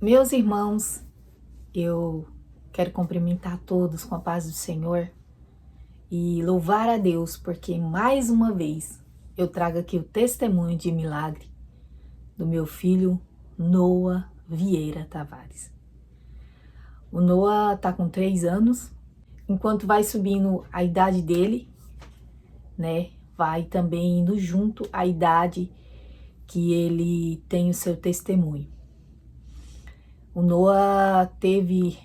Meus irmãos, eu quero cumprimentar todos com a paz do Senhor e louvar a Deus, porque mais uma vez eu trago aqui o testemunho de milagre do meu filho Noah Vieira Tavares. O Noah tá com 3 anos, enquanto vai subindo a idade dele, né? Vai também indo junto a idade que ele tem o seu testemunho. O Noah teve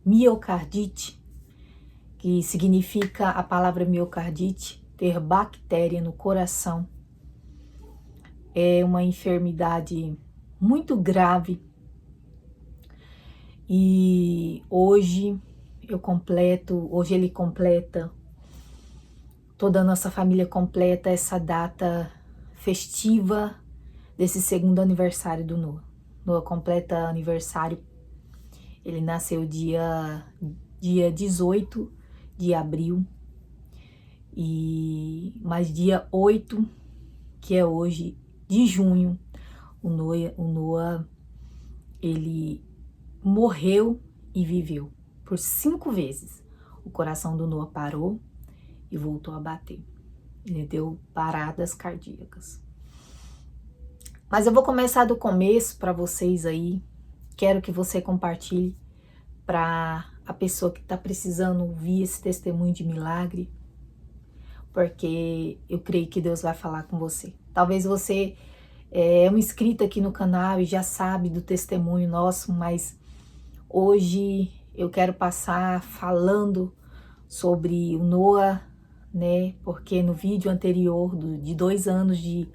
miocardite, que significa a palavra miocardite, ter bactéria no coração. É uma enfermidade muito grave e hoje ele completa, toda a nossa família completa essa data festiva desse segundo aniversário do Noah. Noah completa aniversário, ele nasceu dia 18 de abril, mas dia 8, que é hoje, de junho, o Noah ele morreu e viveu por 5 vezes. O coração do Noah parou e voltou a bater. Ele deu paradas cardíacas. Mas eu vou começar do começo para vocês aí. Quero que você compartilhe para a pessoa que está precisando ouvir esse testemunho de milagre, porque eu creio que Deus vai falar com você. Talvez você é um inscrito aqui no canal e já sabe do testemunho nosso, mas hoje eu quero passar falando sobre o Noah, né? Porque no vídeo anterior de 2 anos de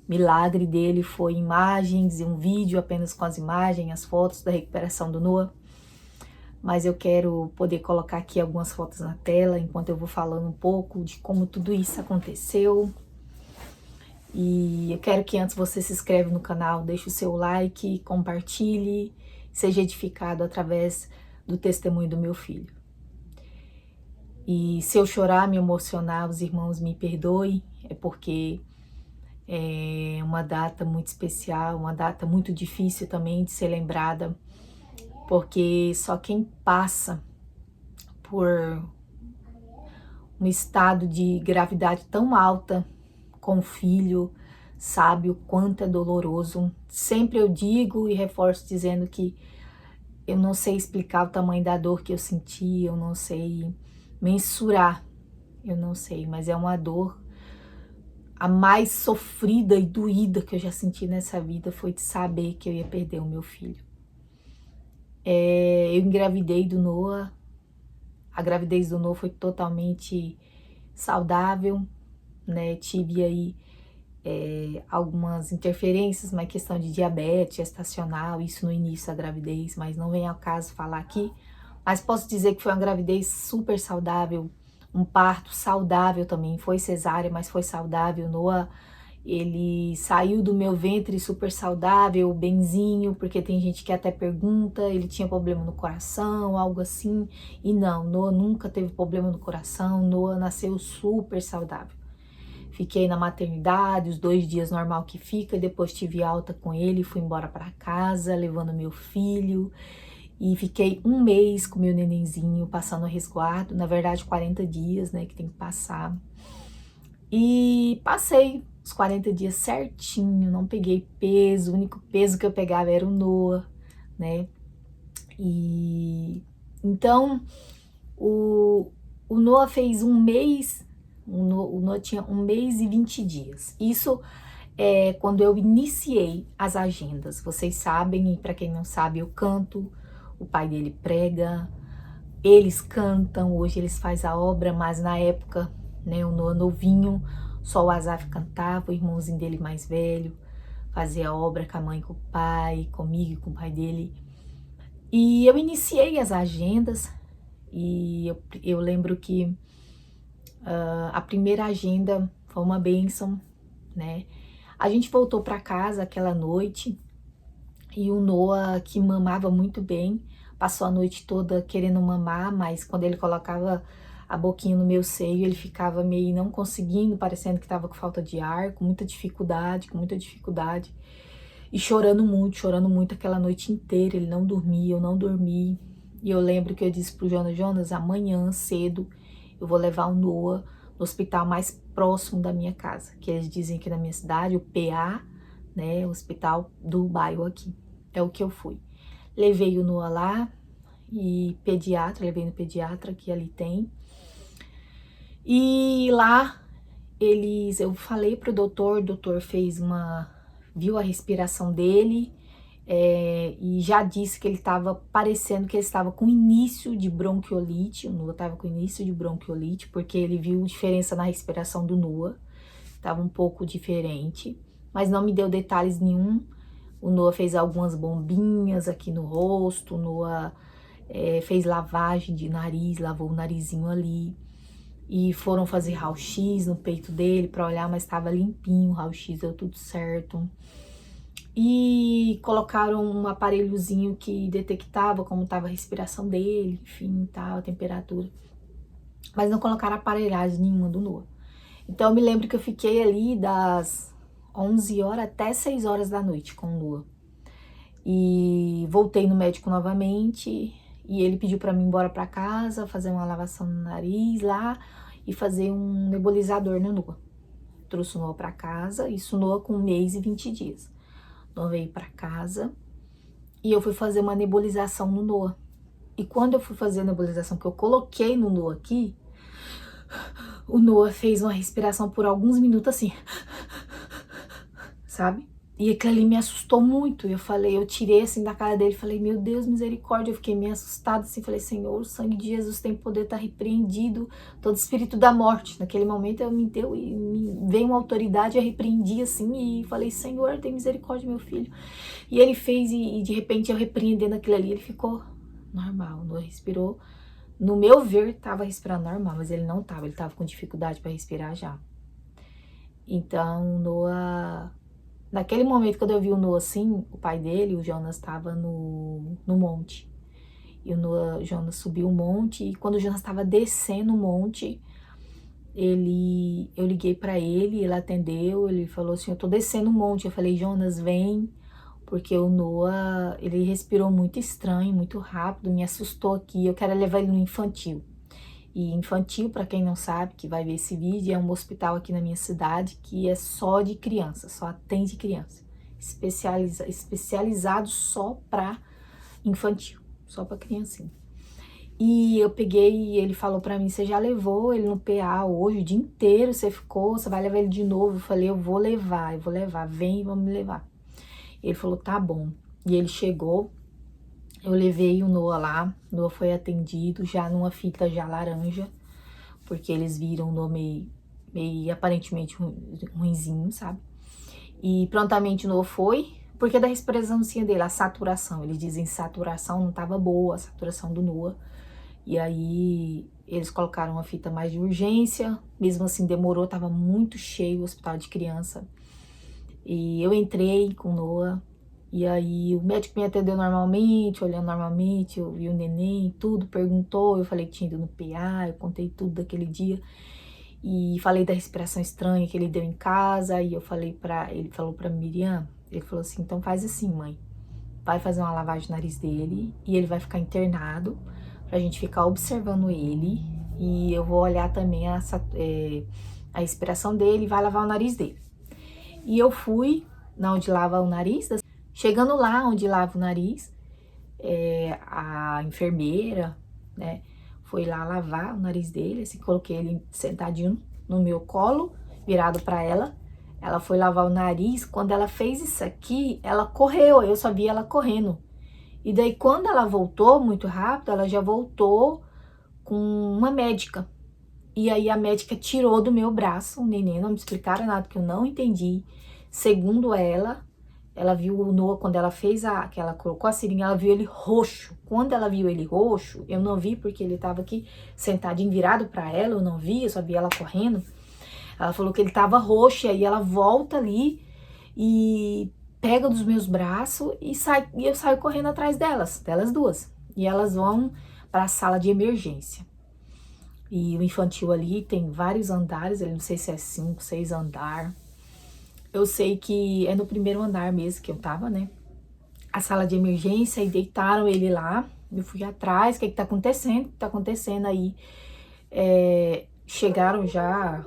milagre dele foi imagens e um vídeo apenas com as imagens, as fotos da recuperação do Noah. Mas eu quero poder colocar aqui algumas fotos na tela enquanto eu vou falando um pouco de como tudo isso aconteceu. E eu quero que antes você se inscreva no canal, deixe o seu like, compartilhe, seja edificado através do testemunho do meu filho. E se eu chorar, me emocionar, os irmãos me perdoem, é porque é uma data muito especial, uma data muito difícil também de ser lembrada, porque só quem passa por um estado de gravidade tão alta com o filho sabe o quanto é doloroso. Sempre eu digo e reforço dizendo que eu não sei explicar o tamanho da dor que eu senti, eu não sei mensurar, eu não sei, mas é uma dor a mais sofrida e doída que eu já senti nessa vida, foi de saber que eu ia perder o meu filho. Eu engravidei do Noah, a gravidez do Noah foi totalmente saudável, né? Tive aí algumas interferências, uma questão de diabetes gestacional, isso no início da gravidez, mas não vem ao caso falar aqui. Mas posso dizer que foi uma gravidez super saudável, um parto saudável também, foi cesárea, mas foi saudável. Noah, ele saiu do meu ventre super saudável, benzinho, porque tem gente que até pergunta, ele tinha problema no coração, algo assim, e não, Noah nunca teve problema no coração, Noah nasceu super saudável. Fiquei na maternidade, os 2 dias normal que fica, depois tive alta com ele, fui embora para casa, levando meu filho, e fiquei 1 mês com meu nenenzinho, passando resguardo, na verdade 40 dias, né, que tem que passar. E passei os 40 dias certinho, não peguei peso, o único peso que eu pegava era o Noah, né? E então o Noah fez 1 mês, o Noah tinha 1 mês e 20 dias. Isso é quando eu iniciei as agendas. Vocês sabem, e para quem não sabe, eu canto, o pai dele prega, eles cantam, hoje eles fazem a obra, mas na época, né, o Noah novinho, só o Azaf cantava, o irmãozinho dele mais velho fazia a obra com a mãe e com o pai, comigo e com o pai dele. E eu iniciei as agendas e eu lembro que a primeira agenda foi uma bênção, né? A gente voltou para casa aquela noite e o Noah, que mamava muito bem, passou a noite toda querendo mamar, mas quando ele colocava a boquinha no meu seio, ele ficava meio não conseguindo, parecendo que estava com falta de ar, com muita dificuldade, com muita dificuldade. E chorando muito aquela noite inteira. Ele não dormia, eu não dormi. E eu lembro que eu disse pro Jonas, amanhã cedo eu vou levar o Noah no hospital mais próximo da minha casa, que eles dizem aqui na minha cidade, o PA, né, o hospital do bairro aqui. É o que eu fui. Levei o Noah lá e levei no pediatra que ali tem. E lá eu falei pro doutor, o doutor viu a respiração dele, e já disse que ele estava parecendo que ele estava com início de bronquiolite. O Noah estava com início de bronquiolite, porque ele viu diferença na respiração do Noah, estava um pouco diferente, mas não me deu detalhes nenhum. O Noah fez algumas bombinhas aqui no rosto, o Noah fez lavagem de nariz, lavou o narizinho ali. E foram fazer raio-x no peito dele para olhar, mas estava limpinho, o raio-x deu tudo certo. E colocaram um aparelhozinho que detectava como estava a respiração dele, enfim, tal, a temperatura. Mas não colocaram aparelhagem nenhuma do Noah. Então eu me lembro que eu fiquei ali das 11 horas até 6 horas da noite com o Noah. E voltei no médico novamente e ele pediu para mim ir embora para casa, fazer uma lavação no nariz lá e fazer um nebulizador no Noah. Trouxe o Noah para casa, isso o Noah com 1 mês e 20 dias. O Noah veio para casa e eu fui fazer uma nebulização no Noah. E quando eu fui fazer a nebulização que eu coloquei no Noah aqui, o Noah fez uma respiração por alguns minutos assim, sabe? E aquilo ali me assustou muito. Eu tirei assim da cara dele, falei, meu Deus, misericórdia. Eu fiquei meio assustada assim, falei, Senhor, o sangue de Jesus tem poder, tá repreendido todo espírito da morte. Naquele momento me veio uma autoridade, eu repreendi assim e falei, Senhor, tem misericórdia, meu filho. E ele fez e de repente eu repreendendo aquilo ali, ele ficou normal, não respirou. No meu ver, tava respirando normal, mas ele não tava, ele tava com dificuldade para respirar já. Então, Noah... Naquele momento, quando eu vi o Noah assim, o pai dele, o Jonas, estava no monte. E o Jonas subiu o monte, e quando o Jonas estava descendo o monte, eu liguei para ele atendeu, ele falou assim, eu tô descendo o monte. Eu falei, Jonas, vem, porque o Noah, ele respirou muito estranho, muito rápido, me assustou aqui, eu quero levar ele no infantil. E infantil, para quem não sabe, que vai ver esse vídeo, é um hospital aqui na minha cidade que é só de criança, só atende criança. Especializado só para infantil, só para criancinha. E eu peguei e ele falou para mim, você já levou ele no PA hoje, o dia inteiro você ficou, você vai levar ele de novo? Eu falei, eu vou levar, vem e vamos me levar. Ele falou, tá bom. E ele chegou, eu levei o Noah lá, o Noah foi atendido já numa fita já laranja, porque eles viram o Noah meio aparentemente ruinzinho, sabe? E prontamente o Noah foi, porque da respiraçãozinha dele, a saturação, eles dizem saturação, não tava boa a saturação do Noah. E aí eles colocaram uma fita mais de urgência, mesmo assim demorou, tava muito cheio o hospital de criança. E eu entrei com o Noah, e aí o médico me atendeu normalmente, olhando normalmente, eu vi o neném, tudo, perguntou, eu falei que tinha ido no PA, eu contei tudo daquele dia. E falei da respiração estranha que ele deu em casa, e ele falou pra Miriam, ele falou assim, então faz assim, mãe, vai fazer uma lavagem no nariz dele, e ele vai ficar internado, pra gente ficar observando ele, e eu vou olhar também a respiração dele, e vai lavar o nariz dele. E eu fui na onde lava o nariz, chegando lá onde lava o nariz, a enfermeira, né, foi lá lavar o nariz dele, assim, coloquei ele sentadinho no meu colo, virado para ela. Ela foi lavar o nariz, quando ela fez isso aqui, ela correu, eu só vi ela correndo. E daí quando ela voltou muito rápido, ela já voltou com uma médica. E aí a médica tirou do meu braço o neném, não me explicaram nada que eu não entendi. Segundo ela viu o Noah, quando ela fez que ela colocou a seringa, ela viu ele roxo. Quando ela viu ele roxo, eu não vi porque ele tava aqui sentadinho, virado pra ela, eu não vi, eu só vi ela correndo. Ela falou que ele tava roxo, e aí ela volta ali e pega dos meus braços e eu saio correndo atrás delas duas. E elas vão para a sala de emergência. E o infantil ali tem vários andares, ele não sei se é 5, 6 andar. Eu sei que é no primeiro andar mesmo que eu tava, né? A sala de emergência, e deitaram ele lá. Eu fui atrás, o que tá acontecendo? O que tá acontecendo aí? Chegaram já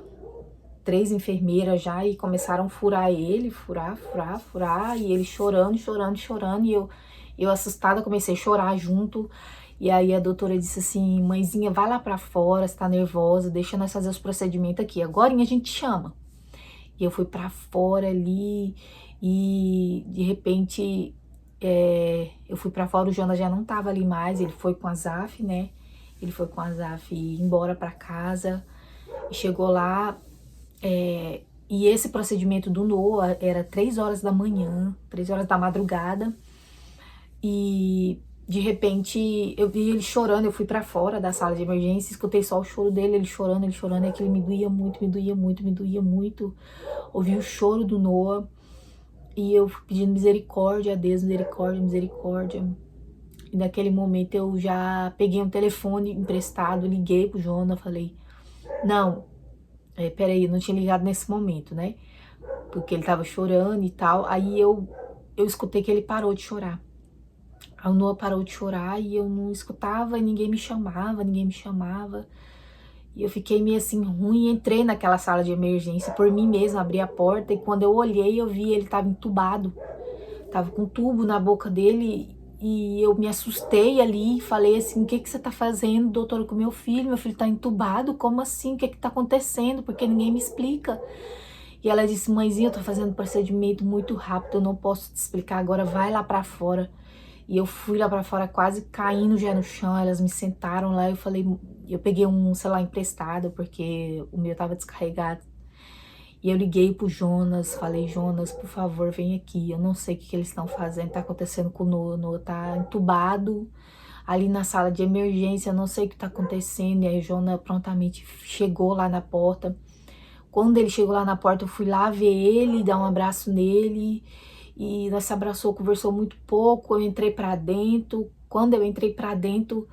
3 enfermeiras já e começaram a furar ele, furar, e ele chorando, chorando, chorando, e eu assustada comecei a chorar junto. E aí a doutora disse assim: mãezinha, vai lá pra fora, você tá nervosa, deixa nós fazer os procedimentos aqui, agora a gente chama. E eu fui pra fora ali, e de repente eu fui pra fora, o Jonas já não tava ali mais, ele foi com a Zaf, né? Ele foi com a Zaf embora pra casa, e chegou lá, e esse procedimento do Noah era 3 horas da manhã, 3 horas da madrugada, e de repente eu vi ele chorando, eu fui pra fora da sala de emergência, escutei só o choro dele, ele chorando, e aquilo me doía muito, me doía muito, me doía muito. Ouvi o choro do Noah, e eu pedindo misericórdia a Deus, misericórdia, misericórdia. E naquele momento eu já peguei um telefone emprestado, liguei pro Jonas, falei: não, peraí, eu não tinha ligado nesse momento, né? Porque ele tava chorando e tal. Aí eu escutei que ele parou de chorar. A Noah parou de chorar e eu não escutava, e ninguém me chamava, ninguém me chamava. E eu fiquei meio assim ruim, entrei naquela sala de emergência por mim mesma, abri a porta, e quando eu olhei eu vi ele tava entubado. Tava com um tubo na boca dele, e eu me assustei ali, falei assim: o que que você tá fazendo, doutora, com meu filho tá entubado, como assim, o que que tá acontecendo, porque ninguém me explica. E ela disse: mãezinha, eu tô fazendo um procedimento muito rápido, eu não posso te explicar agora, vai lá pra fora. E eu fui lá pra fora quase caindo já no chão, elas me sentaram lá, eu falei, eu peguei um celular emprestado, porque o meu tava descarregado. E eu liguei pro Jonas, falei: Jonas, por favor, vem aqui, eu não sei o que que eles estão fazendo, tá acontecendo com o Noah, tá entubado ali na sala de emergência, eu não sei o que tá acontecendo. E aí o Jonas prontamente chegou lá na porta. Quando ele chegou lá na porta, eu fui lá ver ele, dar um abraço nele, e nós se abraçou, conversou muito pouco. Eu entrei pra dentro. Quando eu entrei pra dentro,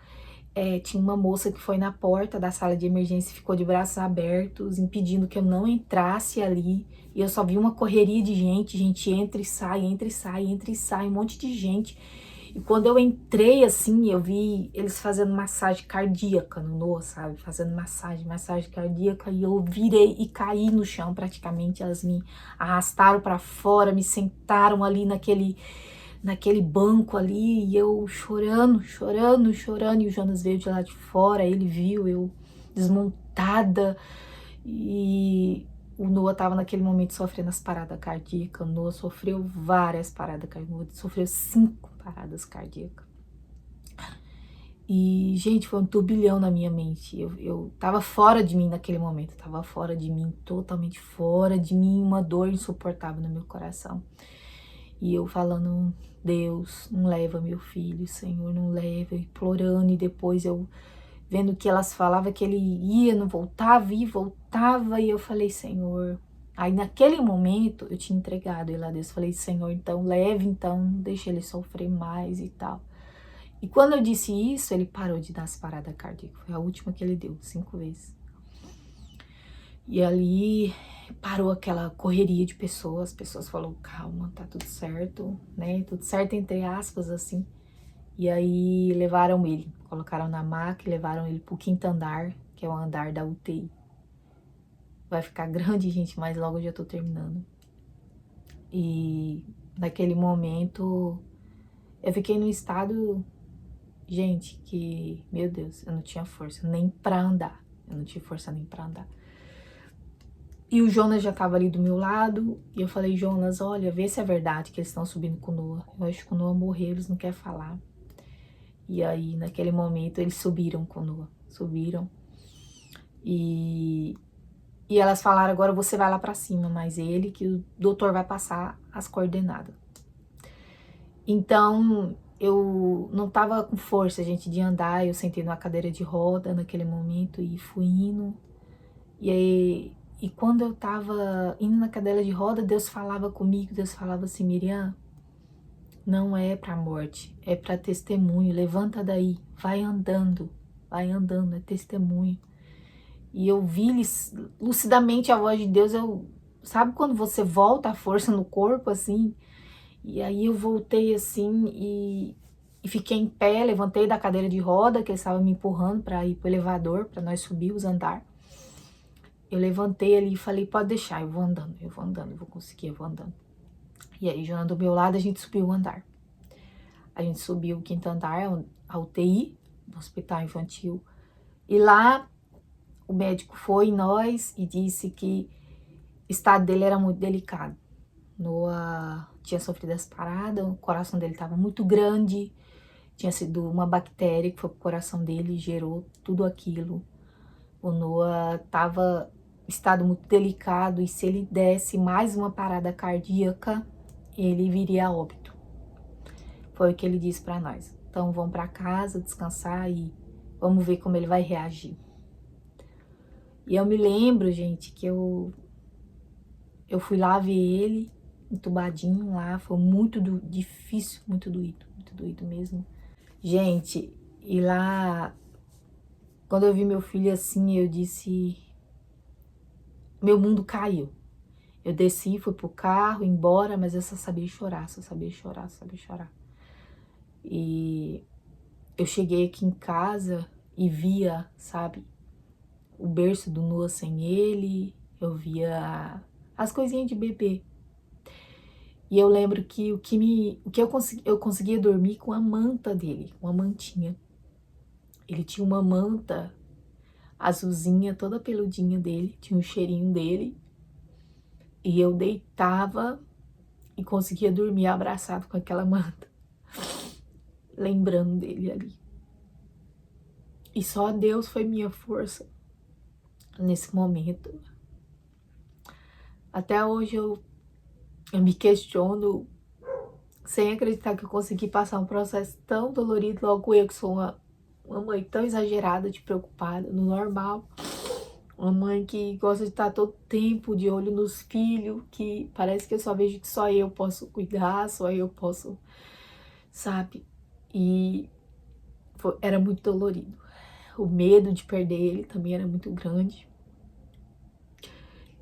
tinha uma moça que foi na porta da sala de emergência e ficou de braços abertos, impedindo que eu não entrasse ali. E eu só vi uma correria de gente, gente entra e sai, entra e sai, entra e sai, um monte de gente. E quando eu entrei, assim, eu vi eles fazendo massagem cardíaca no Noah, sabe? Fazendo massagem cardíaca, e eu virei e caí no chão praticamente. Elas me arrastaram pra fora, me sentaram ali naquele banco ali, e eu chorando, chorando, chorando. E o Jonas veio de lá de fora, ele viu eu desmontada, e o Noah tava naquele momento sofrendo as paradas cardíacas. O Noah sofreu várias paradas cardíacas, sofreu 5 paradas cardíacas. E, gente, foi um turbilhão na minha mente. Eu tava fora de mim naquele momento, tava fora de mim, totalmente fora de mim, uma dor insuportável no meu coração. E eu falando: Deus, não leva meu filho, Senhor, não leva, implorando. E depois eu vendo que elas falavam que ele ia, não voltava, ia, voltava, e eu falei: Senhor. Aí naquele momento eu tinha entregado ele a Deus, falei: Senhor, então leve, então, não deixa ele sofrer mais e tal. E quando eu disse isso, ele parou de dar as paradas cardíacas, foi a última que ele deu, 5 vezes. E ali parou aquela correria de pessoas, as pessoas falaram: calma, tá tudo certo, né? Tudo certo entre aspas, assim. E aí levaram ele, colocaram na maca e levaram ele pro 5º andar, que é o andar da UTI. Vai ficar grande, gente, mas logo eu já tô terminando. E naquele momento eu fiquei num estado, gente, que, meu Deus, eu não tinha força nem pra andar. Eu não tinha força nem pra andar. E o Jonas já tava ali do meu lado, e eu falei: Jonas, olha, vê se é verdade que eles estão subindo com o Noah. Eu acho que o Noah morreu, eles não querem falar. E aí, naquele momento, eles subiram com o Noah, subiram. E elas falaram: agora você vai lá pra cima, mas ele, que o doutor vai passar as coordenadas. Então, eu não tava com força, gente, de andar. Eu sentei numa cadeira de roda naquele momento e fui indo. E quando eu tava indo na cadeira de roda, Deus falava comigo, Deus falava assim: Miriam, não é pra morte, é pra testemunho, levanta daí, vai andando, é testemunho. E eu vi lucidamente a voz de Deus, eu sabe quando você volta a força no corpo, assim? E aí eu voltei assim e fiquei em pé, levantei da cadeira de roda, que eles estavam me empurrando para ir pro elevador, para nós subir os andares. Eu levantei ali e falei, pode deixar, eu vou andando, eu vou conseguir, eu vou andando. E aí, Joana do meu lado, a gente subiu o andar. A gente subiu o 5º andar, a UTI, do Hospital Infantil. E lá, o médico foi em nós e disse que o estado dele era muito delicado. Noah tinha sofrido essa parada, o coração dele estava muito grande, tinha sido uma bactéria que foi pro coração dele e gerou tudo aquilo. O Noah estava em estado muito delicado e se ele desse mais uma parada cardíaca, ele viria a óbito. Foi o que ele disse para nós. Então vamos para casa descansar e vamos ver como ele vai reagir. E eu me lembro, gente, que eu fui lá ver ele, entubadinho lá, foi muito difícil, muito doído mesmo. Gente, e lá, quando eu vi meu filho assim, eu disse, meu mundo caiu. Eu desci, fui pro carro, embora, mas eu só sabia chorar, só sabia chorar. E eu cheguei aqui em casa e via, sabe, o berço do Noah sem ele, eu via as coisinhas de bebê. E eu lembro que eu conseguia dormir com a manta dele, uma mantinha. Ele tinha uma manta azulzinha, toda peludinha dele, tinha um cheirinho dele. E eu deitava e conseguia dormir abraçado com aquela manta, lembrando dele ali. E só Deus foi minha força nesse momento. Até hoje eu me questiono, sem acreditar que eu consegui passar um processo tão dolorido, logo eu que sou uma mãe tão exagerada de preocupada, no normal. Uma mãe que gosta de estar todo tempo de olho nos filhos, que parece que eu só vejo que só eu posso cuidar, só eu posso, sabe? E era muito dolorido. O medo de perder ele também era muito grande.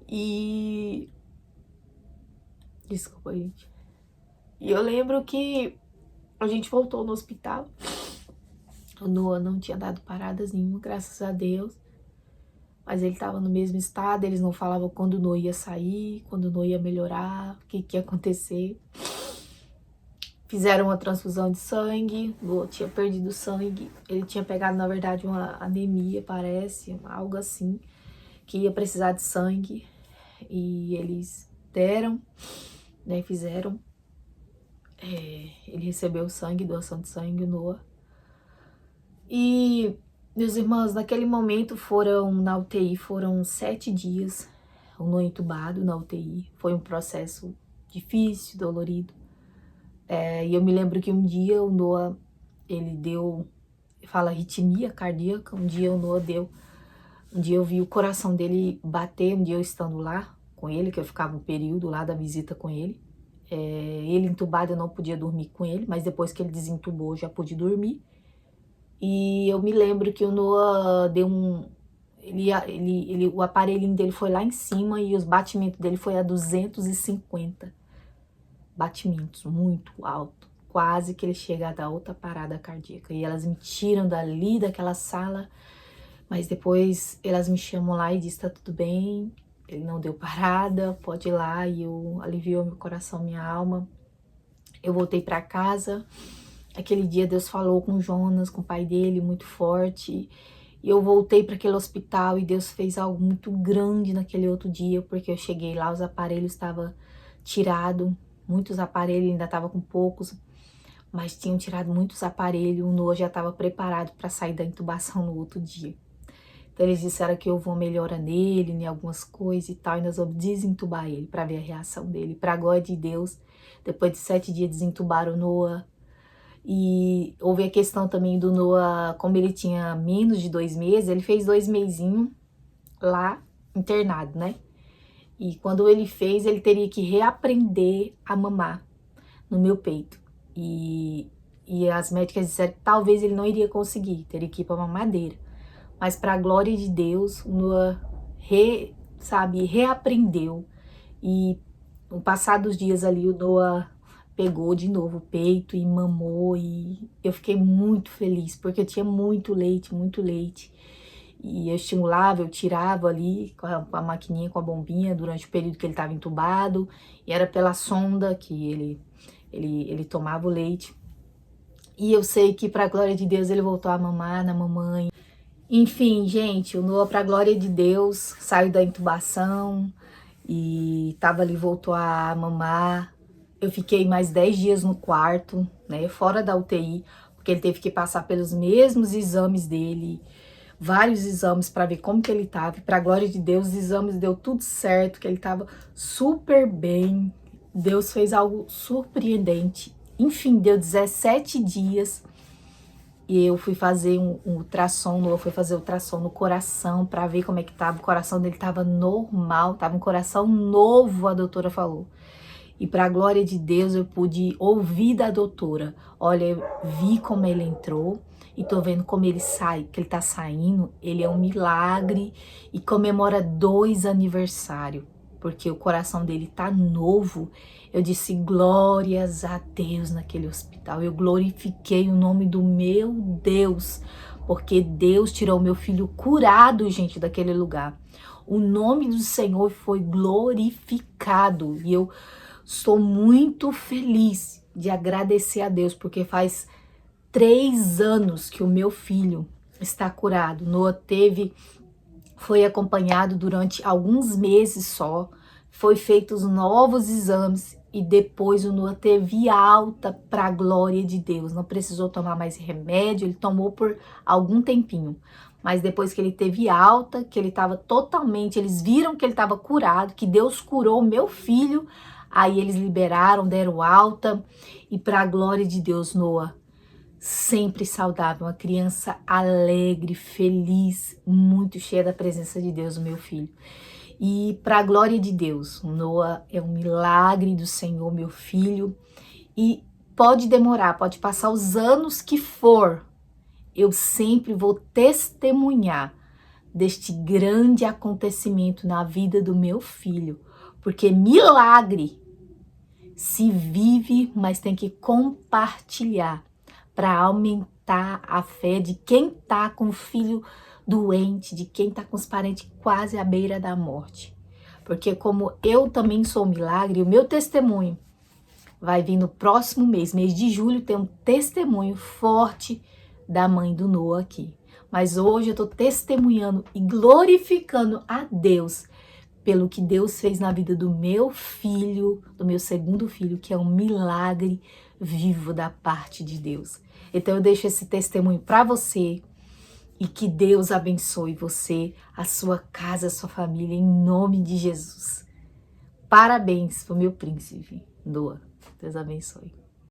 E... desculpa, gente. E eu lembro que a gente voltou no hospital. O Noah não tinha dado paradas nenhuma, graças a Deus. Mas ele estava no mesmo estado, eles não falavam quando o Noah ia sair, quando o Noah ia melhorar, o que ia acontecer. Fizeram uma transfusão de sangue, o Noah tinha perdido sangue. Ele tinha pegado, na verdade, uma anemia, parece, algo assim, que ia precisar de sangue. E eles deram, né, fizeram. Ele recebeu sangue, doação de sangue, o Noah. E, meus irmãos, naquele momento na UTI, foram 7 dias, o Noah entubado na UTI. Foi um processo difícil, dolorido. E eu me lembro que um dia o Noah, ele deu, fala arritmia cardíaca, um dia eu vi o coração dele bater, um dia eu estando lá com ele, que eu ficava um período lá da visita com ele. Ele entubado, eu não podia dormir com ele, mas depois que ele desentubou, eu já pude dormir. E eu me lembro que o Noah deu o aparelhinho dele foi lá em cima e os batimentos dele foi a 250 batimentos, muito alto. Quase que ele chega a dar outra parada cardíaca. E elas me tiram dali, daquela sala, mas depois elas me chamam lá e dizem, tá tudo bem, ele não deu parada, pode ir lá. E aliviou meu coração, minha alma. Eu voltei para casa. Aquele dia Deus falou com Jonas, com o pai dele, muito forte. E eu voltei para aquele hospital e Deus fez algo muito grande naquele outro dia, porque eu cheguei lá, os aparelhos estavam tirados, muitos aparelhos, ainda estavam com poucos, mas tinham tirado muitos aparelhos. O Noah já estava preparado para sair da intubação no outro dia. Então eles disseram que houve uma melhora nele, em algumas coisas e tal, e nós vamos desentubar ele para ver a reação dele. Para a glória de Deus, depois de 7 dias desentubaram o Noah. E houve a questão também do Noah, como ele tinha menos de 2 meses, ele fez 2 mesinhos lá internado, né? E quando ele fez, ele teria que reaprender a mamar no meu peito. E as médicas disseram que talvez ele não iria conseguir, teria que ir para mamadeira. Mas para a glória de Deus, o Noah reaprendeu. E no passar dos dias ali, o Noah pegou de novo o peito e mamou, e eu fiquei muito feliz, porque eu tinha muito leite, e eu estimulava, eu tirava ali com a maquininha, com a bombinha, durante o período que ele estava entubado, e era pela sonda que ele tomava o leite. E eu sei que, para a glória de Deus, ele voltou a mamar na mamãe. Enfim, gente, o Noah, para a glória de Deus, saiu da intubação e tava ali, voltou a mamar. Eu fiquei mais 10 dias no quarto, né, fora da UTI, porque ele teve que passar pelos mesmos exames dele, vários exames para ver como que ele tava. E para a glória de Deus, os exames deu tudo certo, que ele tava super bem. Deus fez algo surpreendente. Enfim, deu 17 dias e eu fui fazer um ultrassom, eu fui fazer ultrassom no coração para ver como é que tava. O coração dele tava normal, tava um coração novo, a doutora falou. E para a glória de Deus, eu pude ouvir da doutora. Olha, eu vi como ele entrou e tô vendo como ele sai, que ele tá saindo. Ele é um milagre e comemora 2 aniversários, porque o coração dele tá novo. Eu disse glórias a Deus naquele hospital. Eu glorifiquei o nome do meu Deus, porque Deus tirou meu filho curado, gente, daquele lugar. O nome do Senhor foi glorificado e eu estou muito feliz de agradecer a Deus, porque faz 3 anos que o meu filho está curado. Noah foi acompanhado durante alguns meses só, foi feitos novos exames e depois o Noah teve alta para a glória de Deus. Não precisou tomar mais remédio, ele tomou por algum tempinho. Mas depois que ele teve alta, que ele estava totalmente, eles viram que ele estava curado, que Deus curou o meu filho, aí eles liberaram, deram alta e para a glória de Deus, Noah sempre saudável, uma criança alegre, feliz, muito cheia da presença de Deus, o meu filho. E para a glória de Deus, o Noah é um milagre do Senhor, meu filho, e pode demorar, pode passar os anos que for, eu sempre vou testemunhar deste grande acontecimento na vida do meu filho, porque milagre se vive, mas tem que compartilhar para aumentar a fé de quem tá com o filho doente, de quem tá com os parentes quase à beira da morte. Porque como eu também sou um milagre, o meu testemunho vai vir no próximo mês de julho, tem um testemunho forte da mãe do Noah aqui. Mas hoje eu tô testemunhando e glorificando a Deus pelo que Deus fez na vida do meu filho, do meu segundo filho, que é um milagre vivo da parte de Deus. Então eu deixo esse testemunho para você e que Deus abençoe você, a sua casa, a sua família, em nome de Jesus. Parabéns pro meu príncipe, Noah. Deus abençoe.